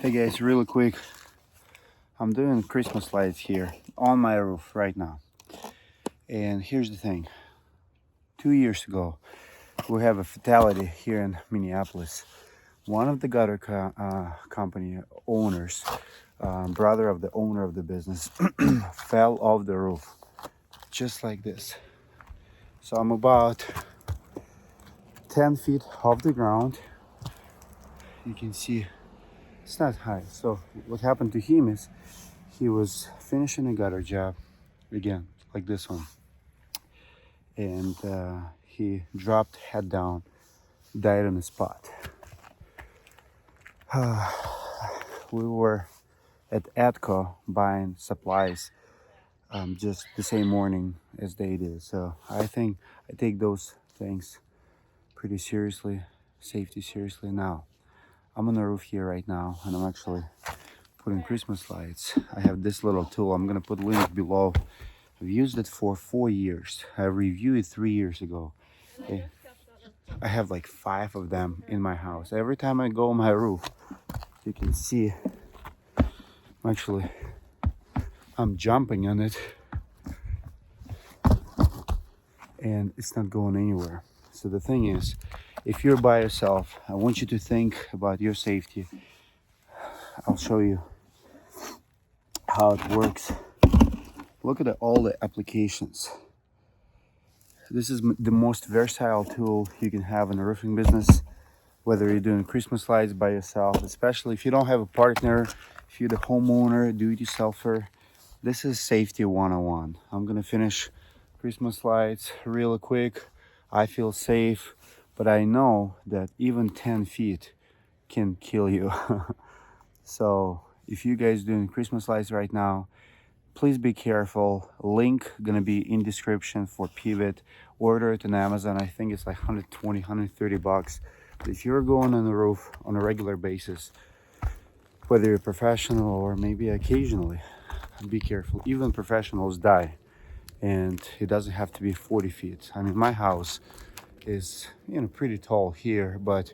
Hey guys, really quick, I'm doing Christmas lights here on my roof right now. And here's the thing, 2 years ago, we have a fatality here in Minneapolis. One of the gutter company owners, brother of the owner of the business, fell off the roof, just like this. So I'm about 10 feet off the ground. You can see it's not high. So what happened to him is he was finishing a gutter job, again, like this one. And he dropped head down, died on the spot. We were at Atco buying supplies just the same morning as they did. So I think I take those things pretty seriously, safety seriously now. I'm on the roof here right now and I'm actually putting Christmas lights. I have this little tool. I'm gonna put link below. I've used it for 4 years. I reviewed it 3 years ago. I have like 5 of them in my house. Every time I go on my roof, you can see I'm jumping on it and it's not going anywhere. So the thing is, if you're by yourself, I want you to think about your safety. I'll show you how it works. Look at all the applications. This is the most versatile tool you can have in a roofing business, whether you're doing Christmas lights by yourself, especially if you don't have a partner, if you're the homeowner, do-it-yourselfer. This is safety 101. I'm gonna finish Christmas lights real quick. I feel safe, but I know that even 10 feet can kill you. So if you guys doing Christmas lights right now, please be careful. Link gonna be in description for Pivot. Order it on Amazon. I think it's like 120, 130 bucks. But if you're going on the roof on a regular basis, whether you're professional or maybe occasionally, be careful. Even professionals die, and it doesn't have to be 40 feet. I mean, my house is, pretty tall here, but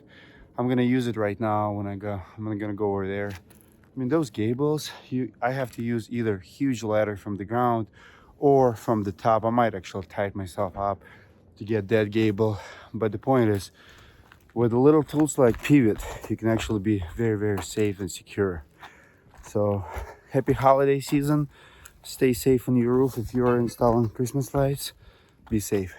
I'm gonna use it right now when I'm gonna go over there. I mean, those gables, I have to use either huge ladder from the ground or from the top. I might actually tighten myself up to get that gable. But the point is, with the little tools like Pivot, you can actually be very, very safe and secure. So happy holiday season. Stay safe on your roof. If you're installing Christmas lights, be safe.